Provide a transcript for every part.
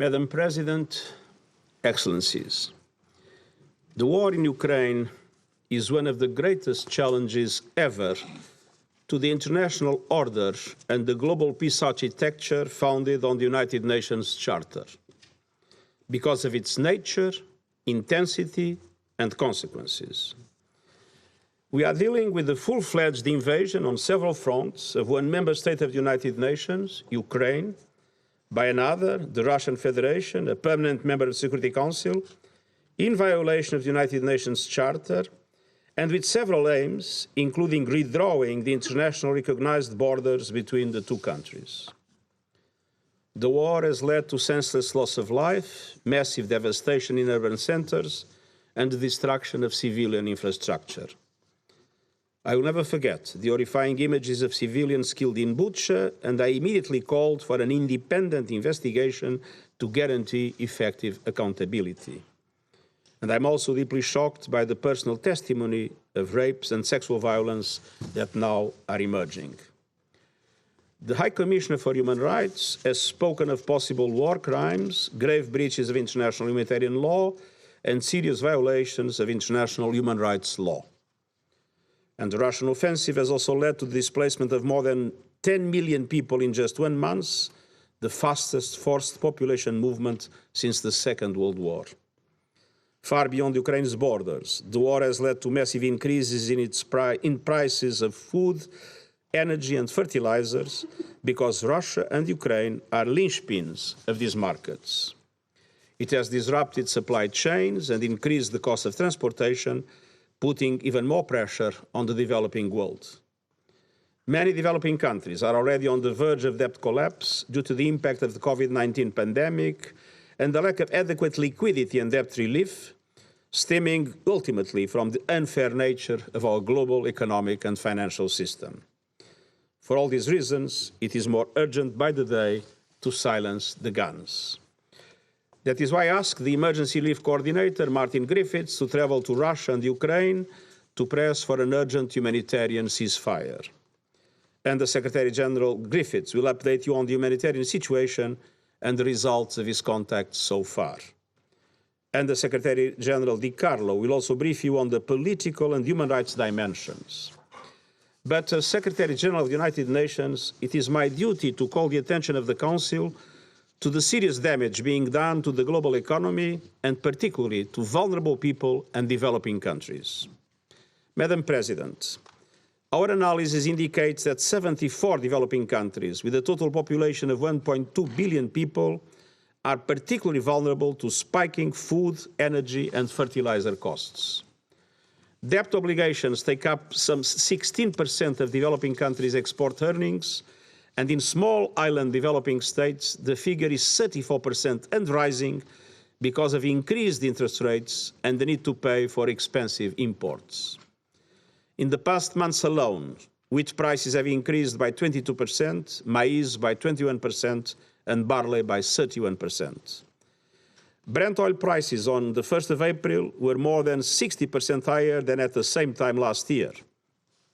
Madam President, Excellencies, the war in Ukraine is one of the greatest challenges ever to the international order and the global peace architecture founded on the United Nations Charter, because of its nature, intensity, and consequences. We are dealing with the full-fledged invasion on several fronts of one member state of the United Nations, Ukraine, by another, the Russian Federation, a permanent member of the Security Council, in violation of the United Nations Charter, and with several aims, including redrawing the internationally recognized borders between the two countries. The war has led to senseless loss of life, massive devastation in urban centers, and the destruction of civilian infrastructure. I will never forget the horrifying images of civilians killed in Bucha, and I immediately called for an independent investigation to guarantee effective accountability. And I'm also deeply shocked by the personal testimony of rapes and sexual violence that now are emerging. The High Commissioner for Human Rights has spoken of possible war crimes, grave breaches of international humanitarian law, and serious violations of international human rights law. And the Russian offensive has also led to the displacement of more than 10 million people in just 1 month, the fastest forced population movement since the Second World War. Far beyond Ukraine's borders, the war has led to massive increases in prices of food, energy and fertilizers, because Russia and Ukraine are linchpins of these markets. It has disrupted supply chains and increased the cost of transportation, putting even more pressure on the developing world. Many developing countries are already on the verge of debt collapse due to the impact of the COVID-19 pandemic and the lack of adequate liquidity and debt relief, stemming ultimately from the unfair nature of our global economic and financial system. For all these reasons, it is more urgent by the day to silence the guns. That is why I asked the Emergency Relief Coordinator, Martin Griffiths, to travel to Russia and Ukraine to press for an urgent humanitarian ceasefire. And the Secretary-General Griffiths will update you on the humanitarian situation and the results of his contacts so far. And the Secretary-General Di Carlo will also brief you on the political and human rights dimensions. But as Secretary-General of the United Nations, it is my duty to call the attention of the Council to the serious damage being done to the global economy and particularly to vulnerable people and developing countries. Madam President, our analysis indicates that 74 developing countries with a total population of 1.2 billion people are particularly vulnerable to spiking food, energy and fertilizer costs. Debt obligations take up some 16% of developing countries' export earnings, and in small island developing states, the figure is 34% and rising because of increased interest rates and the need to pay for expensive imports. In the past months alone, wheat prices have increased by 22%, maize by 21%, and barley by 31%. Brent oil prices on the 1st of April were more than 60% higher than at the same time last year.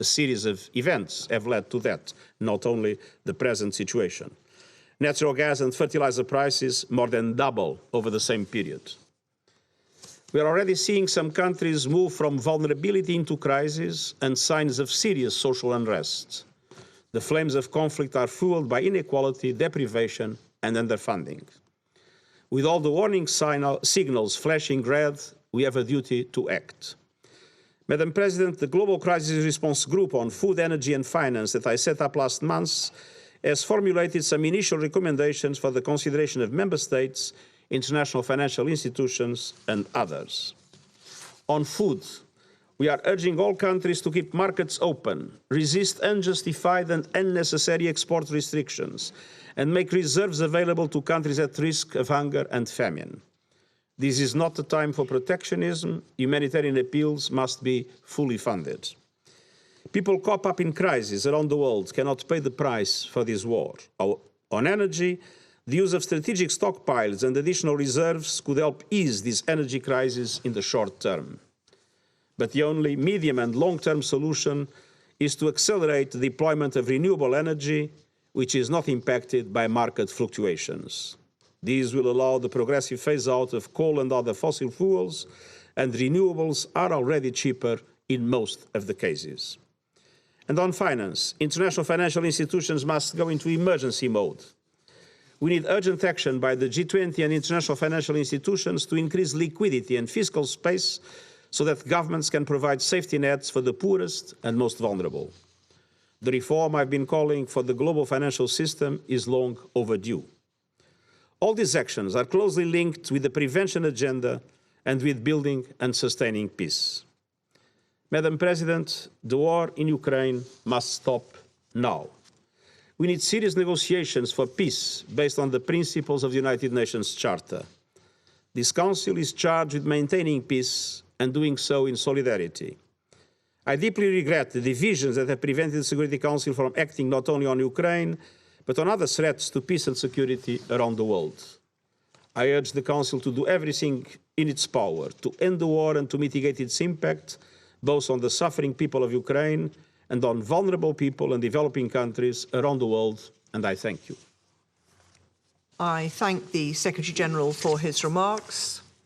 A series of events have led to that, not only the present situation. Natural gas and fertilizer prices more than double over the same period. We are already seeing some countries move from vulnerability into crisis and signs of serious social unrest. The flames of conflict are fueled by inequality, deprivation, and underfunding. With all the warning signals flashing red, we have a duty to act. Madam President, the Global Crisis Response Group on Food, Energy and Finance that I set up last month has formulated some initial recommendations for the consideration of member states, international financial institutions and others. On food, we are urging all countries to keep markets open, resist unjustified and unnecessary export restrictions, and make reserves available to countries at risk of hunger and famine. This is not the time for protectionism. Humanitarian appeals must be fully funded. People caught up in crisis around the world cannot pay the price for this war. On energy, the use of strategic stockpiles and additional reserves could help ease this energy crisis in the short term. But the only medium and long-term solution is to accelerate the deployment of renewable energy, which is not impacted by market fluctuations. These will allow the progressive phase-out of coal and other fossil fuels, and renewables are already cheaper in most of the cases. And on finance, international financial institutions must go into emergency mode. We need urgent action by the G20 and international financial institutions to increase liquidity and fiscal space so that governments can provide safety nets for the poorest and most vulnerable. The reform I've been calling for the global financial system is long overdue. All these actions are closely linked with the prevention agenda and with building and sustaining peace. Madam President, the war in Ukraine must stop now. We need serious negotiations for peace based on the principles of the United Nations Charter. This Council is charged with maintaining peace and doing so in solidarity. I deeply regret the divisions that have prevented the Security Council from acting not only on Ukraine, but on other threats to peace and security around the world. I urge the Council to do everything in its power to end the war and to mitigate its impact, both on the suffering people of Ukraine and on vulnerable people in developing countries around the world, and I thank you. I thank the Secretary-General for his remarks.